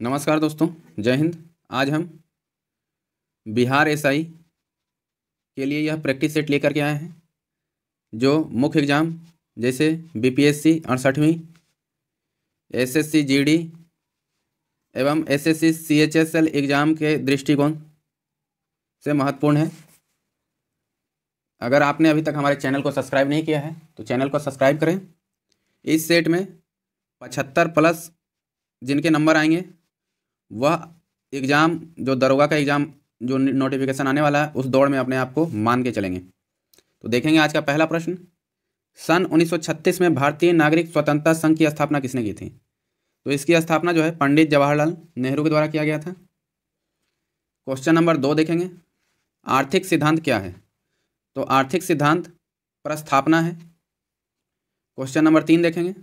नमस्कार दोस्तों, जय हिंद। आज हम बिहार एसआई के लिए यह प्रैक्टिस सेट लेकर के आए हैं जो मुख्य एग्ज़ाम जैसे बीपीएससी 68वीं, एसएससी जीडी एवं एसएससी सीएचएसएल एग्ज़ाम के दृष्टिकोण से महत्वपूर्ण है। अगर आपने अभी तक हमारे चैनल को सब्सक्राइब नहीं किया है तो चैनल को सब्सक्राइब करें। इस सेट में 75 प्लस जिनके नंबर आएंगे वह एग्ज़ाम जो दरोगा का एग्ज़ाम जो नोटिफिकेशन आने वाला है उस दौड़ में अपने आप को मान के चलेंगे। तो देखेंगे आज का पहला प्रश्न। सन 1936 में भारतीय नागरिक स्वतंत्रता संघ की स्थापना किसने की थी? तो इसकी स्थापना जो है पंडित जवाहरलाल नेहरू के द्वारा किया गया था। क्वेश्चन नंबर 2 देखेंगे, आर्थिक सिद्धांत क्या है? तो आर्थिक सिद्धांत प्रस्थापना है। क्वेश्चन नंबर 3 देखेंगे,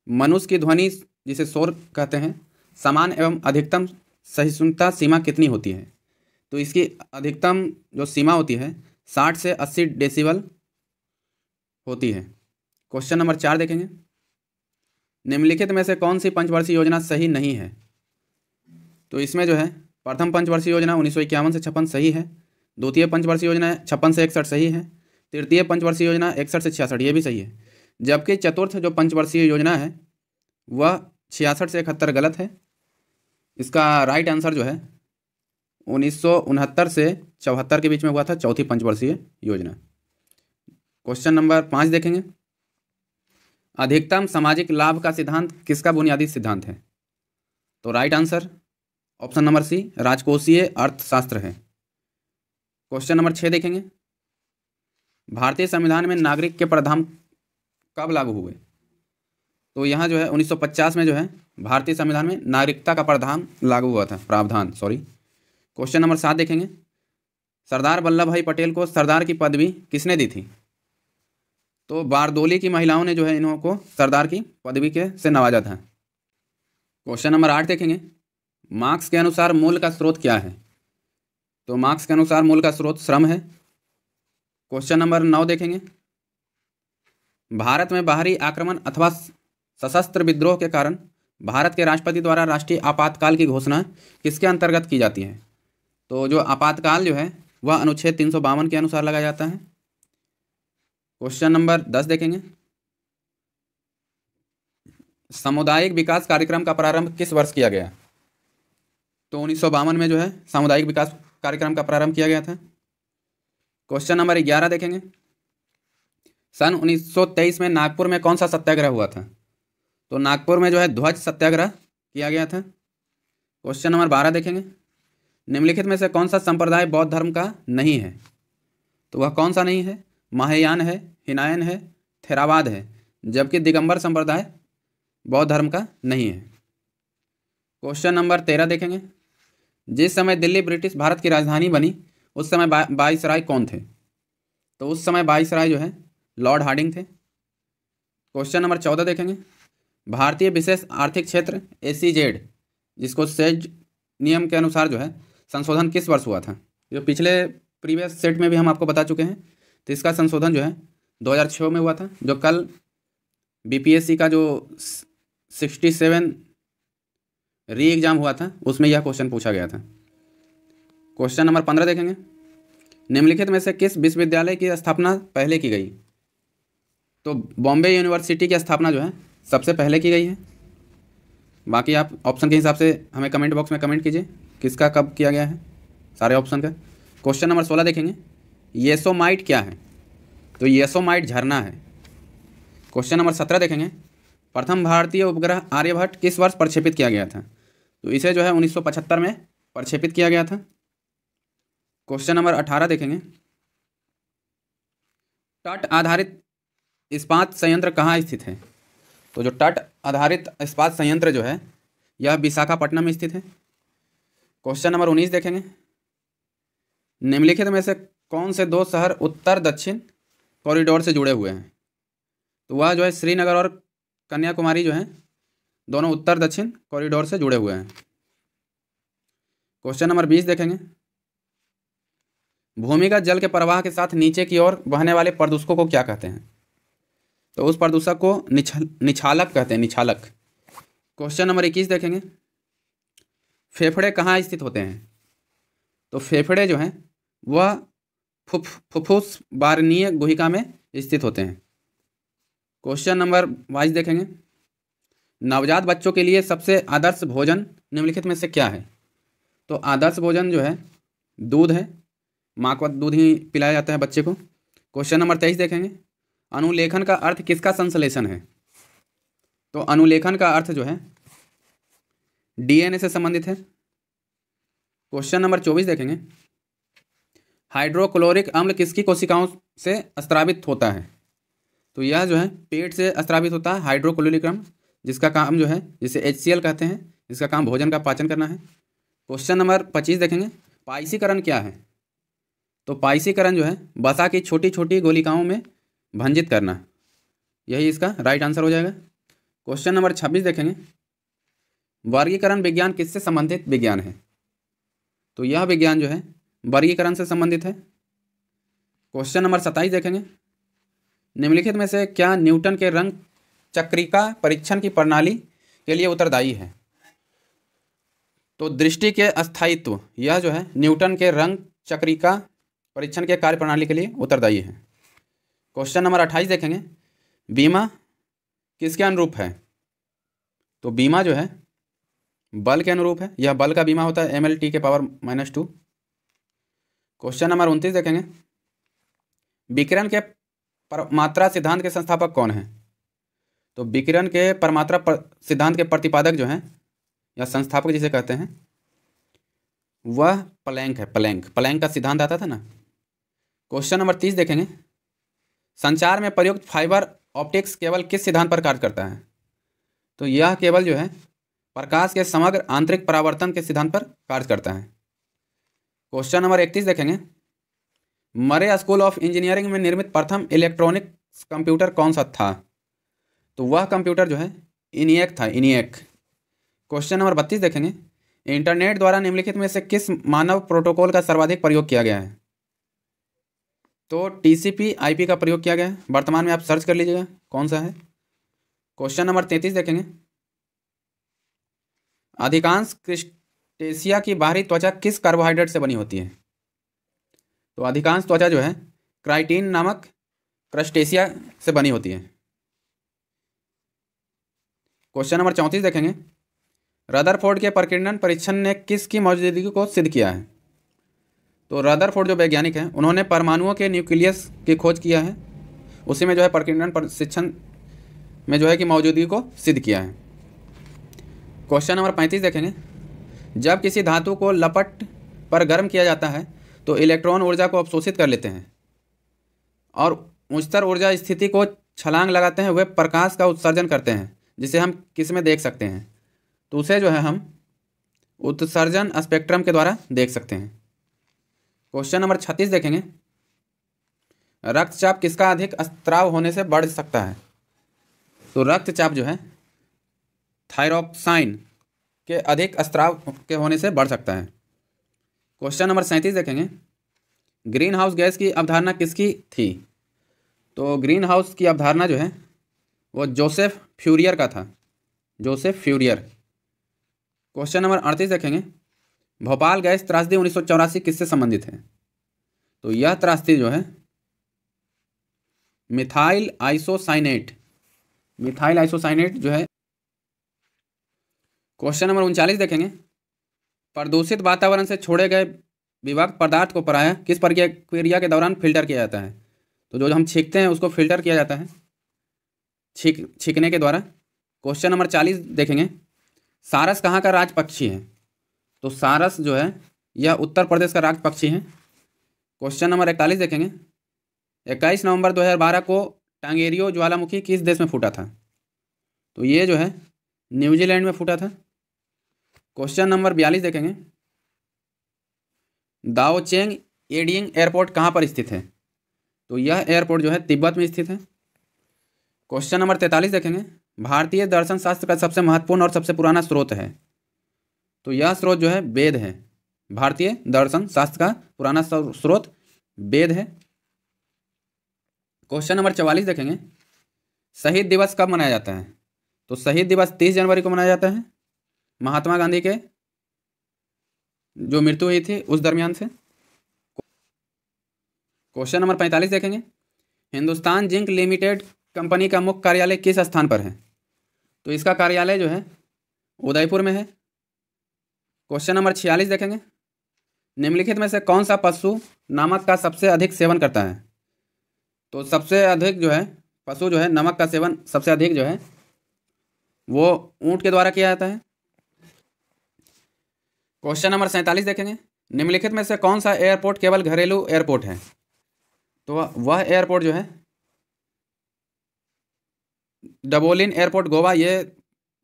मनुष्य की ध्वनि जिसे शोर कहते हैं समान एवं अधिकतम सहिष्णुता सीमा कितनी होती है? तो इसकी अधिकतम जो सीमा होती है 60 से 80 डेसिबल होती है। क्वेश्चन नंबर 4 देखेंगे, निम्नलिखित में से कौन सी पंचवर्षीय योजना सही नहीं है? तो इसमें जो है प्रथम पंचवर्षीय योजना 1951 से 56 सही है, द्वितीय पंचवर्षीय योजना 56 से 61 सही है, तृतीय पंचवर्षीय योजना 61 से 66 ये भी सही है, जबकि चतुर्थ जो पंचवर्षीय योजना है वह 66 से 71 गलत है। इसका राइट आंसर जो है 1969 से 74 के बीच में हुआ था चौथी पंचवर्षीय योजना। क्वेश्चन नंबर 5 देखेंगे, अधिकतम सामाजिक लाभ का सिद्धांत किसका बुनियादी सिद्धांत है? तो right answer option number C राजकोषीय अर्थशास्त्र है। क्वेश्चन नंबर 6 देखेंगे, भारतीय संविधान में नागरिक के प्रावधान कब लागू हुए? तो यहाँ जो है 1950 में जो है भारतीय संविधान में नागरिकता का प्रावधान लागू हुआ था, क्वेश्चन नंबर 7 देखेंगे, सरदार वल्लभ भाई पटेल को सरदार की पदवी किसने दी थी? तो बारदोली की महिलाओं ने जो है इन्हों को सरदार की पदवी के से नवाजा था। क्वेश्चन नंबर 8 देखेंगे, मार्क्स के अनुसार मूल का स्रोत क्या है? तो मार्क्स के अनुसार मूल का स्रोत श्रम है। क्वेश्चन नंबर 9 देखेंगे, भारत में बाहरी आक्रमण अथवा सशस्त्र विद्रोह के कारण भारत के राष्ट्रपति द्वारा राष्ट्रीय आपातकाल की घोषणा किसके अंतर्गत की जाती है? तो जो आपातकाल जो है वह अनुच्छेद 352 के अनुसार लगाया जाता है। क्वेश्चन नंबर 10 देखेंगे, सामुदायिक विकास कार्यक्रम का प्रारंभ किस वर्ष किया गया? तो 1952 में जो है सामुदायिक विकास कार्यक्रम का प्रारंभ किया गया था। क्वेश्चन नंबर 11 देखेंगे, सन 1923 में नागपुर में कौन सा सत्याग्रह हुआ था? तो नागपुर में जो है ध्वज सत्याग्रह किया गया था। क्वेश्चन नंबर 12 देखेंगे, निम्नलिखित में से कौन सा संप्रदाय बौद्ध धर्म का नहीं है? तो वह कौन सा नहीं है? महायान है, हिनायन है, थेरावाद है, जबकि दिगंबर संप्रदाय बौद्ध धर्म का नहीं है। क्वेश्चन नंबर 13 देखेंगे, जिस समय दिल्ली ब्रिटिश भारत की राजधानी बनी उस समय वाइसराय कौन थे? तो उस समय वाइसराय जो है लॉर्ड हार्डिंग थे। क्वेश्चन नंबर 14 देखेंगे, भारतीय विशेष आर्थिक क्षेत्र एसीजेड जिसको सेज नियम के अनुसार जो है संशोधन किस वर्ष हुआ था? जो पिछले प्रीवियस सेट में भी हम आपको बता चुके हैं। तो इसका संशोधन जो है 2006 में हुआ था, जो कल बीपीएससी का जो 67 री एग्ज़ाम हुआ था उसमें यह क्वेश्चन पूछा गया था। क्वेश्चन नंबर 15 देखेंगे, निम्नलिखित में से किस विश्वविद्यालय की स्थापना पहले की गई? तो बॉम्बे यूनिवर्सिटी की स्थापना जो है सबसे पहले की गई है। बाकी आप ऑप्शन के हिसाब से हमें कमेंट बॉक्स में कमेंट कीजिए किसका कब किया गया है सारे ऑप्शन का। क्वेश्चन नंबर 16 देखेंगे, येसोमाइट क्या है? तो येसोमाइट झरना है। क्वेश्चन नंबर 17 देखेंगे, प्रथम भारतीय उपग्रह आर्यभट्ट किस वर्ष प्रक्षेपित किया गया था? तो इसे जो है 1975 में प्रक्षेपित किया गया था। क्वेश्चन नंबर 18 देखेंगे, तट आधारित इस्पात संयंत्र कहाँ स्थित है? तो जो तट आधारित इस्पात संयंत्र जो है यह विशाखापट्टनम में स्थित है। क्वेश्चन नंबर 19 देखेंगे, निम्नलिखित में से कौन से दो शहर उत्तर दक्षिण कॉरिडोर से जुड़े हुए हैं? तो वह जो है श्रीनगर और कन्याकुमारी जो है दोनों उत्तर दक्षिण कॉरिडोर से जुड़े हुए हैं। क्वेश्चन नंबर 20 देखेंगे, भूमिगत जल के प्रवाह के साथ नीचे की ओर बहने वाले प्रदूषकों को क्या कहते हैं? तो उस प्रदूषक को निछालक कहते हैं, निछालक। क्वेश्चन नंबर 21 देखेंगे, फेफड़े कहाँ स्थित होते हैं? तो फेफड़े जो हैं वह फुफ्फुस बारनीय गुहिका में स्थित होते हैं। क्वेश्चन नंबर 22 देखेंगे। नवजात बच्चों के लिए सबसे आदर्श भोजन निम्नलिखित में से क्या है? तो आदर्श भोजन जो है दूध है, माँ को दूध ही पिलाया जाता है बच्चे को। क्वेश्चन नंबर 23 देखेंगे। अनुलेखन का अर्थ किसका संश्लेषण है? तो अनुलेखन का अर्थ जो है डीएनए से संबंधित है। क्वेश्चन नंबर 24 देखेंगे। हाइड्रोक्लोरिक अम्ल किसकी कोशिकाओं से स्रावित होता है? तो यह जो है पेट से स्रावित होता है हाइड्रोक्लोरिक अम्ल, जिसका काम जो है जिसे HCl कहते हैं, जिसका काम भोजन का पाचन करना है। क्वेश्चन नंबर 25 देखेंगे। पाइसीकरण क्या है? तो पाइसीकरण जो है वसा की छोटी छोटी गोलिकाओं में भंजित करना, यही इसका राइट आंसर हो जाएगा। क्वेश्चन नंबर 26 देखेंगे। वर्गीकरण विज्ञान किससे संबंधित विज्ञान है? तो यह विज्ञान जो है वर्गीकरण से संबंधित है। क्वेश्चन नंबर 27 देखेंगे। निम्नलिखित में से क्या न्यूटन के रंग चक्रिका परीक्षण की प्रणाली के लिए उत्तरदायी है? तो दृष्टि के अस्थायित्व, यह जो है न्यूटन के रंग चक्रिका परीक्षण के कार्य प्रणाली के लिए उत्तरदायी है। क्वेश्चन नंबर 28 देखेंगे। बीमा किसके अनुरूप है? तो बीमा जो है बल के अनुरूप है, यह बल का बीमा होता है MLT के पावर -2। क्वेश्चन नंबर 29 देखेंगे। विकिरण के परमात्रा सिद्धांत के संस्थापक कौन है? तो विकिरण के परमात्रा सिद्धांत के प्रतिपादक जो हैं या संस्थापक जिसे कहते हैं वह प्लैंक है। प्लैंक का सिद्धांत आता था ना। क्वेश्चन नंबर 30 देखेंगे। संचार में प्रयुक्त फाइबर ऑप्टिक्स केबल किस सिद्धांत पर कार्य करता है? तो यह केबल जो है प्रकाश के समग्र आंतरिक परावर्तन के सिद्धांत पर कार्य करता है। क्वेश्चन नंबर 31 देखेंगे। मरे स्कूल ऑफ इंजीनियरिंग में निर्मित प्रथम इलेक्ट्रॉनिक कंप्यूटर कौन सा था? तो वह कंप्यूटर जो है ENIAC था, ENIAC। क्वेश्चन नंबर 32 देखेंगे। इंटरनेट द्वारा निम्नलिखित में से किस मानव प्रोटोकॉल का सर्वाधिक प्रयोग किया गया है? तो TCP/IP का प्रयोग किया गया है। वर्तमान में आप सर्च कर लीजिएगा कौन सा है। क्वेश्चन नंबर 33 देखेंगे। अधिकांश क्रिस्टेशिया की बाहरी त्वचा किस कार्बोहाइड्रेट से बनी होती है? तो अधिकांश त्वचा जो है क्राइटीन नामक क्रस्टेशिया से बनी होती है। क्वेश्चन नंबर 34 देखेंगे। रदरफोर्ड के प्रकीर्णन परीक्षण ने किसकी मौजूदगी को सिद्ध किया है? तो रदरफोर्ड जो वैज्ञानिक हैं उन्होंने परमाणुओं के न्यूक्लियस की खोज किया है, उसी में जो है प्रकीर्णन परीक्षण में जो है कि मौजूदगी को सिद्ध किया है। क्वेश्चन नंबर 35 देखेंगे। जब किसी धातु को लपट पर गर्म किया जाता है तो इलेक्ट्रॉन ऊर्जा को अवशोषित कर लेते हैं और उच्चतर ऊर्जा स्थिति को छलांग लगाते हैं, वे प्रकाश का उत्सर्जन करते हैं, जिसे हम किस में देख सकते हैं? तो उसे जो है हम उत्सर्जन स्पेक्ट्रम के द्वारा देख सकते हैं। क्वेश्चन नंबर 36 देखेंगे। रक्तचाप किसका अधिक स्त्राव होने से बढ़ सकता है? तो रक्तचाप जो है थायरॉक्साइन के अधिक स्त्राव के होने से बढ़ सकता है। क्वेश्चन नंबर 37 देखेंगे। ग्रीन हाउस गैस की अवधारणा किसकी थी? तो ग्रीन हाउस की अवधारणा जो है वो जोसेफ फ्यूरियर का था, जोसेफ फ्यूरियर। क्वेश्चन नंबर 38 देखेंगे। भोपाल गैस त्रासदी 1984 किससे संबंधित है? तो यह त्रासदी जो है मिथाइल आइसोसाइनेट जो है। क्वेश्चन नंबर 39 देखेंगे। प्रदूषित वातावरण से छोड़े गए विषाक्त पदार्थ को प्रायः किस प्रक्रिया के दौरान फिल्टर किया जाता है? तो जो हम छींकते हैं उसको फिल्टर किया जाता है छींकने के द्वारा। क्वेश्चन नंबर 40 देखेंगे। सारस कहाँ का राज पक्षी है? तो सारस जो है यह उत्तर प्रदेश का राज पक्षी है। क्वेश्चन नंबर 41 देखेंगे। 21 नवंबर 2012 को टांगेरियो ज्वालामुखी किस देश में फूटा था? तो ये जो है न्यूजीलैंड में फूटा था। क्वेश्चन नंबर 42 देखेंगे। दाओचेंग एडिंग एयरपोर्ट कहाँ पर स्थित है? तो यह एयरपोर्ट जो है तिब्बत में स्थित है। क्वेश्चन नंबर 43 देखेंगे। भारतीय दर्शन शास्त्र का सबसे महत्वपूर्ण और सबसे पुराना स्रोत है? तो यह स्रोत जो है वेद है। भारतीय दर्शन शास्त्र का पुराना स्रोत वेद है। क्वेश्चन नंबर 44 देखेंगे। शहीद दिवस कब मनाया जाता है? तो शहीद दिवस 30 जनवरी को मनाया जाता है, महात्मा गांधी के जो मृत्यु हुई थी उस दरमियान से। क्वेश्चन नंबर 45 देखेंगे, हिंदुस्तान जिंक लिमिटेड कंपनी का मुख्य कार्यालय किस स्थान पर है? तो इसका कार्यालय जो है उदयपुर में है। क्वेश्चन नंबर 46 देखेंगे, निम्नलिखित में से कौन सा पशु नमक का सबसे अधिक सेवन करता है? तो सबसे अधिक जो है पशु जो है नमक का सेवन सबसे अधिक जो है वो ऊंट के द्वारा किया जाता है। क्वेश्चन नंबर 47 देखेंगे, निम्नलिखित में से कौन सा एयरपोर्ट केवल घरेलू एयरपोर्ट है? तो वह एयरपोर्ट जो है डबोलिन एयरपोर्ट गोवा ये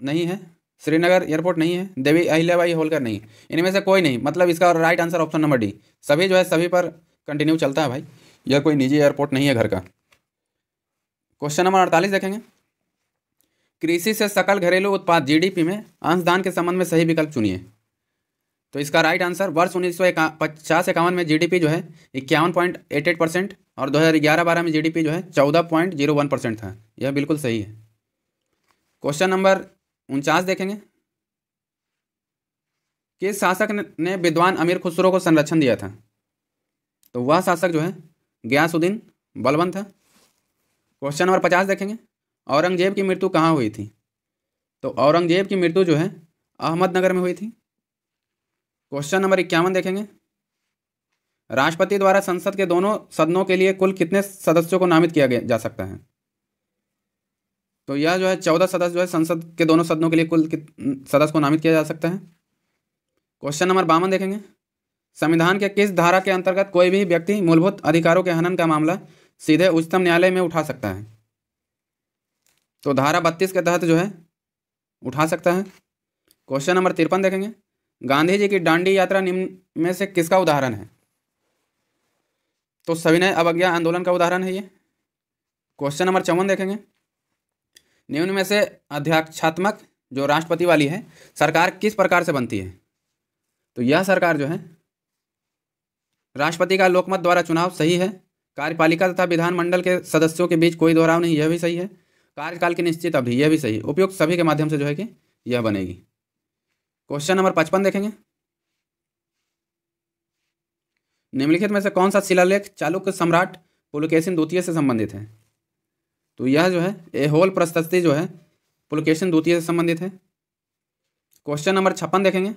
नहीं है, श्रीनगर एयरपोर्ट नहीं है, देवी अहिल्याबाई होलकर नहीं है, इनमें से कोई नहीं। मतलब इसका right answer option number D. सभी जो है सभी पर कंटिन्यू चलता है भाई, यह कोई निजी एयरपोर्ट नहीं है घर का। क्वेश्चन नंबर 48 देखेंगे, कृषि से सकल घरेलू उत्पाद जीडीपी में अंशदान के संबंध में सही विकल्प चुनिए। तो इसका राइट आंसर वर्ष 1950-51 में जीडीपी जो है 51.88% और 2011-12 में जीडीपी जो है 14.01% था। यह बिल्कुल सही है। क्वेश्चन नंबर 49 देखेंगे, किस शासक ने विद्वान अमीर खुसरो को संरक्षण दिया था? तो वह शासक जो है गयासुद्दीन बलबन था। क्वेश्चन नंबर 50 देखेंगे, औरंगजेब की मृत्यु कहाँ हुई थी? तो औरंगजेब की मृत्यु जो है अहमदनगर में हुई थी। क्वेश्चन नंबर 51 देखेंगे, राष्ट्रपति द्वारा संसद के दोनों सदनों के लिए कुल कितने सदस्यों को नामित किया जा सकता है? तो यह जो है 14 सदस्य जो है संसद के दोनों सदनों के लिए कुल सदस्य को नामित किया जा सकता है। क्वेश्चन नंबर 52 देखेंगे, संविधान के किस धारा के अंतर्गत कोई भी व्यक्ति मूलभूत अधिकारों के हनन का मामला सीधे उच्चतम न्यायालय में उठा सकता है? तो धारा 32 के तहत जो है उठा सकता है। क्वेश्चन नंबर 53 देखेंगे, गांधी जी की दांडी यात्रा निम्न में से किसका उदाहरण है? तो सविनय अवज्ञा आंदोलन का उदाहरण है ये। क्वेश्चन नंबर 54 देखेंगे, निम्न में से अध्यक्षात्मक जो राष्ट्रपति वाली है सरकार किस प्रकार से बनती है? तो यह सरकार जो है राष्ट्रपति का लोकमत द्वारा चुनाव सही है, कार्यपालिका तथा विधानमंडल के सदस्यों के बीच कोई दोहराव नहीं, यह भी सही है, कार्यकाल की निश्चित अवधि, यह भी सही, उपयुक्त सभी के माध्यम से जो है कि यह बनेगी। क्वेश्चन नंबर 55 देखेंगे, निम्नलिखित में से कौन सा शिलालेख चालुक्य सम्राट पुलकेशिन द्वितीय से संबंधित है? तो यह जो है एहोल प्रशस्ति जो है पुलकेशिन द्वितीय से संबंधित है। क्वेश्चन नंबर 56 देखेंगे,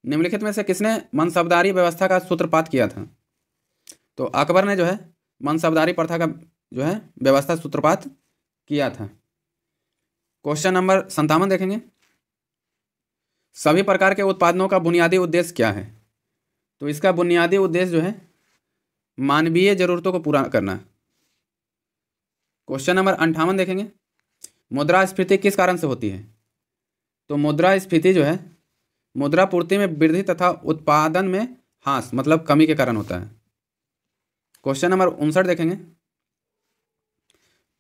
निम्नलिखित में से किसने मनसबदारी व्यवस्था का सूत्रपात किया था? तो अकबर ने जो है मनसबदारी प्रथा का जो है व्यवस्था सूत्रपात किया था। क्वेश्चन नंबर 57 देखेंगे, सभी प्रकार के उत्पादनों का बुनियादी उद्देश्य क्या है? तो इसका बुनियादी उद्देश्य जो है मानवीय जरूरतों को पूरा करना। क्वेश्चन नंबर 58 देखेंगे, मुद्रास्फीति किस कारण से होती है? तो मुद्रास्फीति जो है मुद्रा पूर्ति में वृद्धि तथा उत्पादन में ह्रास मतलब कमी के कारण होता है। क्वेश्चन नंबर 59 देखेंगे,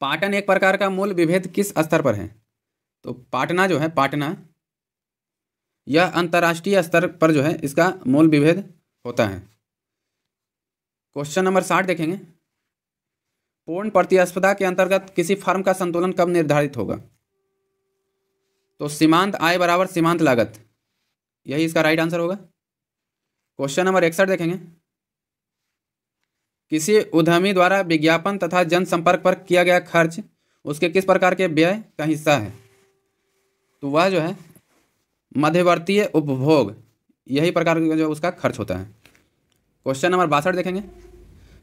पाटन एक प्रकार का मूल विभेद किस स्तर पर है? तो पाटना जो है पाटना यह अंतर्राष्ट्रीय स्तर पर जो है इसका मूल विभेद होता है। क्वेश्चन नंबर 60 देखेंगे, पूर्ण प्रतिस्पर्धा के अंतर्गत किसी फर्म का संतुलन कब निर्धारित होगा? तो सीमांत आय बराबर सीमांत लागत, यही इसका राइट आंसर होगा। क्वेश्चन नंबर 61 देखेंगे, किसी उद्यमी द्वारा विज्ञापन तथा जनसंपर्क पर किया गया खर्च उसके किस प्रकार के व्यय का हिस्सा है? तो वह जो है मध्यवर्तीय उपभोग, यही प्रकार का जो उसका खर्च होता है। क्वेश्चन नंबर 62 देखेंगे,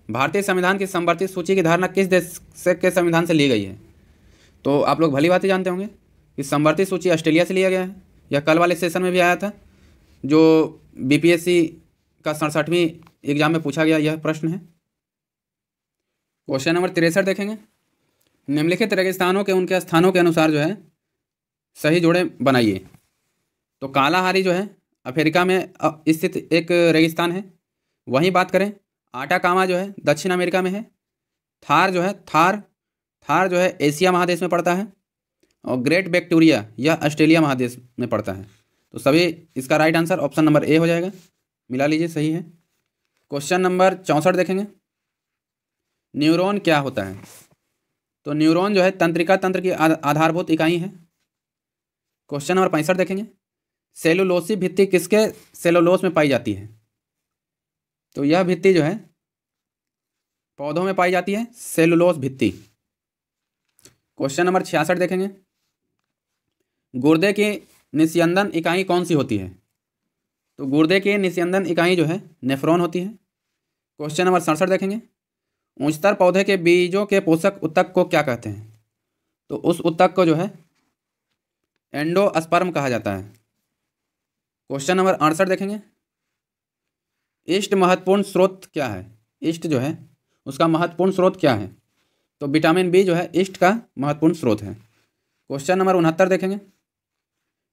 भारतीय संविधान की समवर्ती सूची की धारणा किस देश के संविधान से ली गई है? तो आप लोग भली भांति जानते होंगे कि समवर्ती सूची ऑस्ट्रेलिया से लिया गया है। यह कल वाले सेशन में भी आया था, जो बीपीएससी का 67वीं एग्जाम में पूछा गया यह प्रश्न है। क्वेश्चन नंबर 63 देखेंगे, निम्नलिखित रेगिस्तानों के उनके स्थानों के अनुसार जो है सही जोड़े बनाइए। तो कालाहारी जो है अफ्रीका में स्थित एक रेगिस्तान है। वहीं बात करें आटाकामा जो है दक्षिण अमेरिका में है। थार जो है एशिया महादेश में पड़ता है और ग्रेट विक्टोरिया यह ऑस्ट्रेलिया महादेश में पड़ता है। तो सभी इसका right answer option number A हो जाएगा, मिला लीजिए, सही है। क्वेश्चन नंबर 64 देखेंगे, न्यूरॉन क्या होता है? तो न्यूरॉन जो है तंत्रिका तंत्र की आधारभूत इकाई है। क्वेश्चन नंबर 65 देखेंगे, सेलुलोसी भित्ति किसके सेलुलोस में पाई जाती है? तो यह भित्ति जो है पौधों में पाई जाती है, सेलुलोस भित्ति। क्वेश्चन नंबर 66 देखेंगे, गुर्दे की निस्यंदन इकाई कौन सी होती है? तो गुर्दे की निस्यंदन इकाई जो है नेफ्रॉन होती है। क्वेश्चन नंबर 67 देखेंगे, उच्चतर पौधे के बीजों के पोषक ऊतक को क्या कहते हैं? तो उस ऊतक को जो है एंडोस्पर्म कहा जाता है। क्वेश्चन नंबर 68 देखेंगे, ईस्ट महत्वपूर्ण स्रोत क्या है? ईस्ट जो है उसका महत्वपूर्ण स्रोत क्या है? तो विटामिन बी जो है ईस्ट का महत्वपूर्ण स्रोत है। क्वेश्चन नंबर 69 देखेंगे,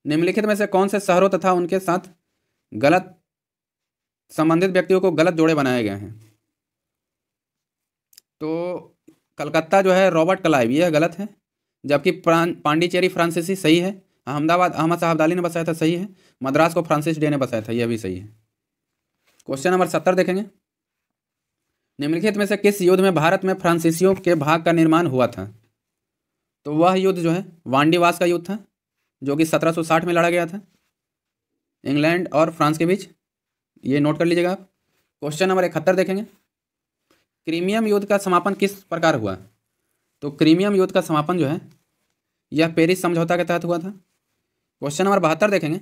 निम्नलिखित में से कौन से शहरों तथा उनके साथ गलत संबंधित व्यक्तियों को गलत जोड़े बनाए गए हैं? तो कलकत्ता जो है रॉबर्ट क्लाइव, यह गलत है, जबकि पांडिचेरी फ्रांसीसी सही है। अहमदाबाद अहमद साहब अब्दाली ने बसाया था, सही है। मद्रास को फ्रांसिस डे ने बसाया था, यह भी सही है। क्वेश्चन नंबर 70 देखेंगे, निम्नलिखित में से किस युद्ध में भारत में फ्रांसीसियों के भाग का निर्माण हुआ था? तो वह युद्ध जो है वांडीवास का युद्ध था, जो कि 1760 में लड़ा गया था इंग्लैंड और फ्रांस के बीच, ये नोट कर लीजिएगा आप। क्वेश्चन नंबर 71 देखेंगे, क्रीमियम युद्ध का समापन किस प्रकार हुआ? तो क्रीमियम युद्ध का समापन जो है यह पेरिस समझौता के तहत हुआ था। क्वेश्चन नंबर 72 देखेंगे,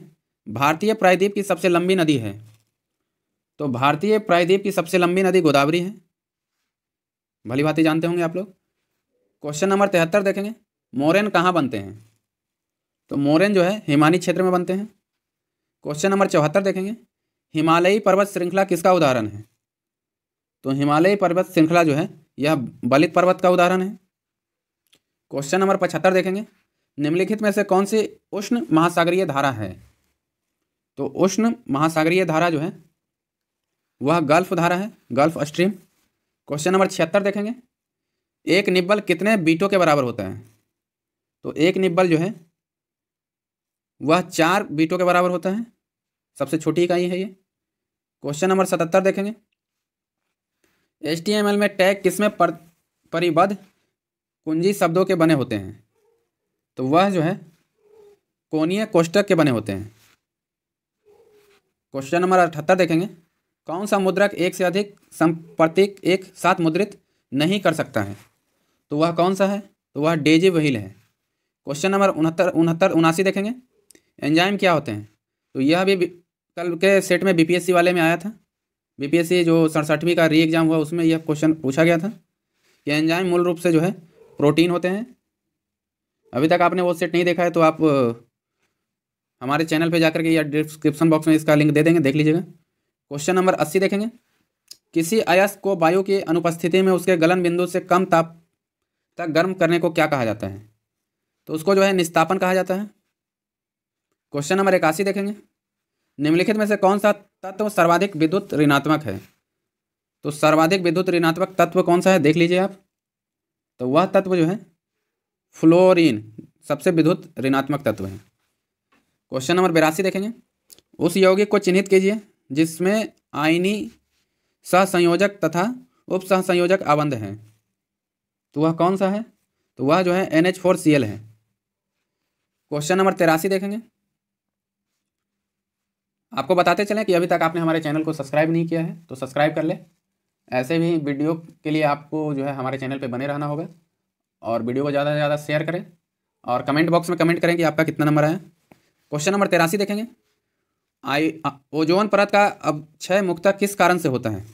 भारतीय प्रायद्वीप की सबसे लंबी नदी है? तो भारतीय प्रायद्वीप की सबसे लंबी नदी गोदावरी है, भली भांति जानते होंगे आप लोग। क्वेश्चन नंबर 73 देखेंगे, मोरेन कहाँ बनते हैं? तो मोरेन जो है हिमानी क्षेत्र में बनते हैं। क्वेश्चन नंबर 74 देखेंगे, हिमालयी पर्वत श्रृंखला किसका उदाहरण है? तो हिमालयी पर्वत श्रृंखला जो है यह बलित पर्वत का उदाहरण है। क्वेश्चन नंबर 75 देखेंगे, निम्नलिखित में से कौन सी उष्ण महासागरीय धारा है? तो उष्ण महासागरीय धारा जो है वह गल्फ धारा है, गल्फ स्ट्रीम। क्वेश्चन नंबर 76 देखेंगे, एक निब्बल कितने बीटों के बराबर होता है? तो एक निब्बल जो है वह 4 बीटों के बराबर होता है, सबसे छोटी इकाई है ये। क्वेश्चन नंबर 77 देखेंगे, HTML में टैग किसमें परिबद्ध कुंजी शब्दों के बने होते हैं? तो वह जो है कोणीय कोष्ठक के बने होते हैं। क्वेश्चन नंबर 78 देखेंगे, कौन सा मुद्रक एक से अधिक प्रतीक एक साथ मुद्रित नहीं कर सकता है? तो वह कौन सा है? तो वह डेजी व्हील है। क्वेश्चन नंबर 79 देखेंगे, एंजाइम क्या होते हैं? तो यह भी कल के सेट में BPSC वाले में आया था, BPSC जो 67वीं का री एग्जाम हुआ उसमें यह क्वेश्चन पूछा गया था कि एंजाइम मूल रूप से जो है प्रोटीन होते हैं। अभी तक आपने वो सेट नहीं देखा है तो आप हमारे चैनल पे जाकर के या डिस्क्रिप्शन बॉक्स में इसका लिंक दे देंगे, देख लीजिएगा। क्वेश्चन नंबर 80 देखेंगे, किसी अयस्क को वायु की अनुपस्थिति में उसके गलन बिंदु से कम ताप तक गर्म करने को क्या कहा जाता है? तो उसको जो है निस्तापन कहा जाता है। क्वेश्चन नंबर 81 देखेंगे, निम्नलिखित में से कौन सा तत्व सर्वाधिक विद्युत ऋणात्मक है? तो सर्वाधिक विद्युत ऋणात्मक तत्व कौन सा है देख लीजिए आप। तो वह तत्व जो है फ्लोरीन सबसे विद्युत ऋणात्मक तत्व है। क्वेश्चन नंबर 82 देखेंगे, उस यौगिक को चिन्हित कीजिए जिसमें आयनी सहसंयोजक तथा उप सहसंयोजक आबंध हैं। तो वह कौन सा है? तो वह जो है NH4Cl है। क्वेश्चन नंबर 83 देखेंगे, आपको बताते चलें कि अभी तक आपने हमारे चैनल को सब्सक्राइब नहीं किया है तो सब्सक्राइब कर ले। ऐसे भी वीडियो के लिए आपको जो है हमारे चैनल पे बने रहना होगा, और वीडियो को ज़्यादा से ज़्यादा शेयर करें और कमेंट बॉक्स में कमेंट करें कि आपका कितना नंबर आया। क्वेश्चन नंबर 83 देखेंगे, ओजोन परत का अपक्षय मुख्यतः किस कारण से होता है?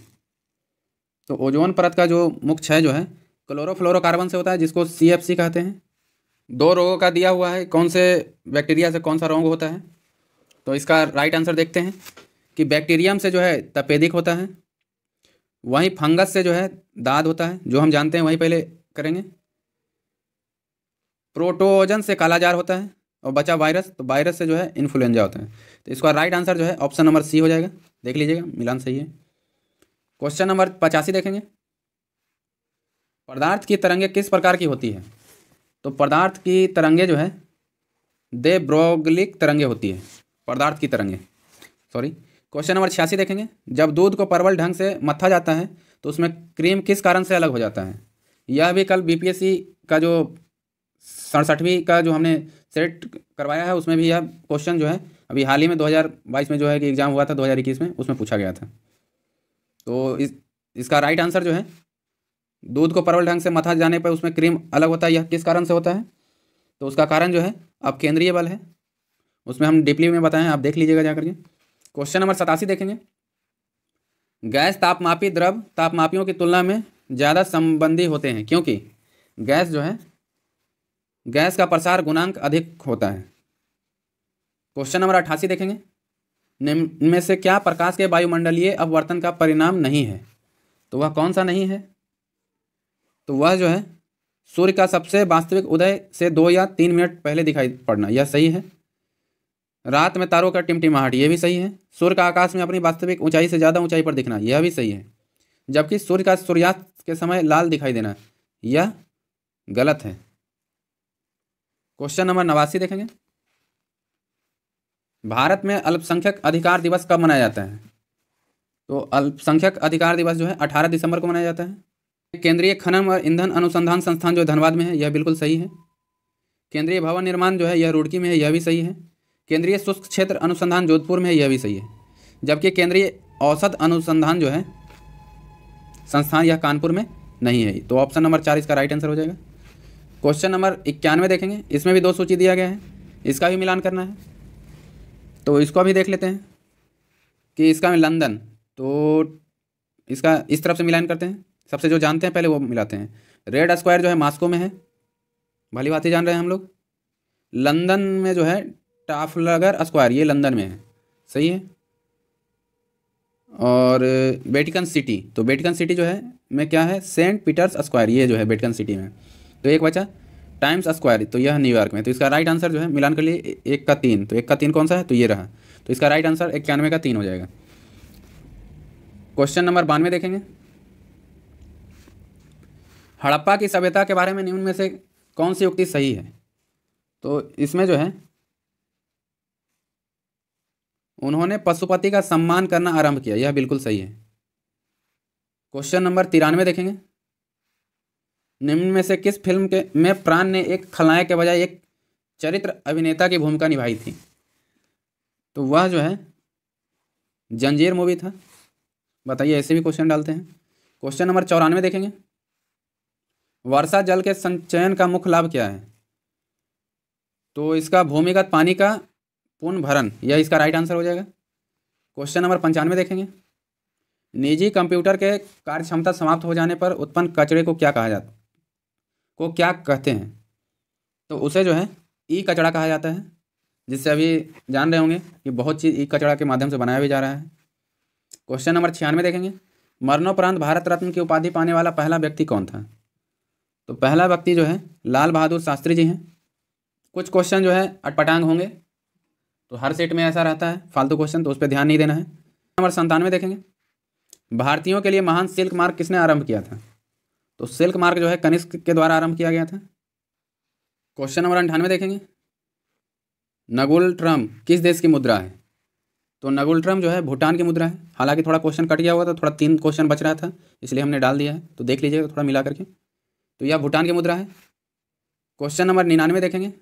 तो ओजोन परत का जो मुख्य क्षय जो है क्लोरोफ्लोरोकार्बन से होता है, जिसको CFC कहते हैं। 2 रोगों का दिया हुआ है, कौन से बैक्टीरिया से कौन सा रोग होता है? तो इसका राइट आंसर देखते हैं कि बैक्टीरियम से जो है तपेदिक होता है, वहीं फंगस से जो है दाद होता है, जो हम जानते हैं वहीं पहले करेंगे। प्रोटोजन से कालाजार होता है, और बचा वायरस, तो वायरस से जो है इन्फ्लुएंजा होता है। तो इसका राइट आंसर जो है ऑप्शन नंबर C हो जाएगा, देख लीजिएगा, मिलान सही है। क्वेश्चन नंबर 85 देखेंगे, पदार्थ की तरंगे किस प्रकार की होती है? तो पदार्थ की तरंगे जो है दे ब्रोगलिक तरंगे होती है, पदार्थ की तरंगे, सॉरी। क्वेश्चन नंबर 86 देखेंगे, जब दूध को प्रबल ढंग से मथा जाता है तो उसमें क्रीम किस कारण से अलग हो जाता है? यह भी कल BPSC का जो 67वीं का जो हमने सेट करवाया है उसमें भी यह क्वेश्चन जो है अभी हाल ही में 2022 में जो है कि एग्ज़ाम हुआ था 2021 में, उसमें पूछा गया था। तो इसका राइट आंसर जो है, दूध को प्रबल ढंग से मथा जाने पर उसमें क्रीम अलग होता है, यह किस कारण से होता है? तो उसका कारण जो है अपकेंद्रीय बल है, उसमें हम डीपली में बताएं, आप देख लीजिएगा जा करके। क्वेश्चन नंबर 87 देखेंगे। गैस तापमापी द्रव तापमापियों की तुलना में ज़्यादा संबंधी होते हैं क्योंकि गैस जो है, गैस का प्रसार गुणांक अधिक होता है। क्वेश्चन नंबर 88 देखेंगे। निम्न में से क्या प्रकाश के वायुमंडलीय अपवर्तन का परिणाम नहीं है? तो वह कौन सा नहीं है? तो वह जो है सूर्य का सबसे वास्तविक उदय से 2 या 3 मिनट पहले दिखाई पड़ना, यह सही है। रात में तारों का टिमटिमाहट, यह भी सही है। सूर्य का आकाश में अपनी वास्तविक ऊंचाई से ज़्यादा ऊंचाई पर दिखना, यह भी सही है। जबकि सूर्य का सूर्यास्त के समय लाल दिखाई देना, यह गलत है। क्वेश्चन नंबर 89 देखेंगे। भारत में अल्पसंख्यक अधिकार दिवस कब मनाया जाता है? तो अल्पसंख्यक अधिकार दिवस जो है 18 दिसंबर को मनाया जाता है। केंद्रीय खनन और ईंधन अनुसंधान संस्थान जो धनबाद में है, यह बिल्कुल सही है। केंद्रीय भवन निर्माण जो है यह रुड़की में है, यह भी सही है। केंद्रीय शुष्क क्षेत्र अनुसंधान जोधपुर में है, यह भी सही है। जबकि केंद्रीय औषध अनुसंधान जो है संस्थान, यह कानपुर में नहीं है। तो ऑप्शन नंबर 4 इसका राइट आंसर हो जाएगा। क्वेश्चन नंबर 91 देखेंगे। इसमें भी 2 सूची दिया गया है, इसका भी मिलान करना है। तो इसको अभी देख लेते हैं कि इसका में लंदन, तो इसका इस तरफ से मिलान करते हैं। सबसे जो जानते हैं पहले वो मिलाते हैं। रेड स्क्वायर जो है मास्को में है, भली बात ही जान रहे हैं हम लोग। लंदन में जो है ट्राफलगर स्क्वायर, ये लंदन में है, सही है। और वेटिकन सिटी, तो वेटिकन सिटी जो है में क्या है, सेंट पीटर्स स्क्वायर, ये जो है वेटिकन सिटी में। तो एक बचा टाइम्स स्क्वायर, तो यह न्यूयॉर्क में। तो इसका राइट आंसर जो है मिलान कर लिए 1 का 3, तो 1 का 3 कौन सा है? तो ये रहा। तो इसका राइट आंसर 91 का 3 हो जाएगा। क्वेश्चन नंबर 92 देखेंगे। हड़प्पा की सभ्यता के बारे में निम्न में से कौन सी उक्ति सही है? तो इसमें जो है उन्होंने पशुपति का सम्मान करना आरंभ किया, यह बिल्कुल सही है। क्वेश्चन नंबर 93 देखेंगे। निम्न में से किस फिल्म के में प्राण ने एक खलनायक के बजाय एक चरित्र अभिनेता की भूमिका निभाई थी? तो वह जो है जंजीर मूवी था। बताइए, ऐसे भी क्वेश्चन डालते हैं। क्वेश्चन नंबर 94 देखेंगे। वर्षा जल के संचयन का मुख्य लाभ क्या है? तो इसका भूमिगत पानी का पुनर्भरण, यह इसका राइट आंसर हो जाएगा। क्वेश्चन नंबर 95 देखेंगे। निजी कंप्यूटर के कार्य क्षमता समाप्त हो जाने पर उत्पन्न कचरे को क्या कहा जाता को क्या कहते हैं? तो उसे जो है ई कचरा कहा जाता है, जिससे अभी जान रहे होंगे कि बहुत चीज़ ई कचरा के माध्यम से बनाया भी जा रहा है। क्वेश्चन नंबर 96 देखेंगे। मरणोपरांत भारत रत्न की उपाधि पाने वाला पहला व्यक्ति कौन था? तो पहला व्यक्ति जो है लाल बहादुर शास्त्री जी हैं। कुछ क्वेश्चन जो है अटपटांग होंगे, तो हर सेट में ऐसा रहता है फालतू क्वेश्चन, तो उस पर ध्यान नहीं देना है। नंबर 97 देखेंगे। भारतीयों के लिए महान सिल्क मार्ग किसने आरंभ किया था? तो सिल्क मार्ग जो है कनिष्क के द्वारा आरंभ किया गया था। क्वेश्चन नंबर 98 देखेंगे। नगुल ट्रम किस देश की मुद्रा है? तो नगुल ट्रम जो है भूटान की मुद्रा है। हालांकि थोड़ा क्वेश्चन कट गया हुआ था, थोड़ा 3 क्वेश्चन बच रहा था, इसलिए हमने डाल दिया है, तो देख लीजिएगा थोड़ा मिला करके। तो यह भूटान की मुद्रा है। क्वेश्चन नंबर 99 देखेंगे।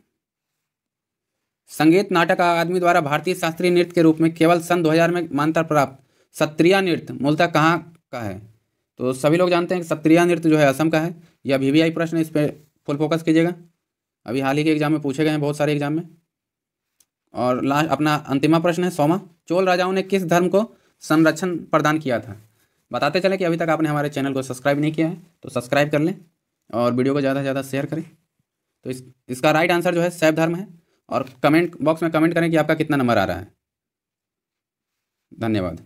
संगीत नाटक अकादमी द्वारा भारतीय शास्त्रीय नृत्य के रूप में केवल सन 2000 में मान्यता प्राप्त सत्रिया नृत्य मूलतः कहाँ का है? तो सभी लोग जानते हैं कि सत्रिया नृत्य जो है असम का है। यह VVI प्रश्न है, इस पर फुल फोकस कीजिएगा। अभी हाल ही के एग्जाम में पूछे गए हैं, बहुत सारे एग्जाम में। और लास्ट अपना अंतिमा प्रश्न है 100वां। चोल राजाओं ने किस धर्म को संरक्षण प्रदान किया था? बताते चले कि अभी तक आपने हमारे चैनल को सब्सक्राइब नहीं किया है तो सब्सक्राइब कर लें और वीडियो को ज़्यादा से ज़्यादा शेयर करें। तो इसका राइट आंसर जो है शैव धर्म है। और कमेंट बॉक्स में कमेंट करें कि आपका कितना नंबर आ रहा है। धन्यवाद।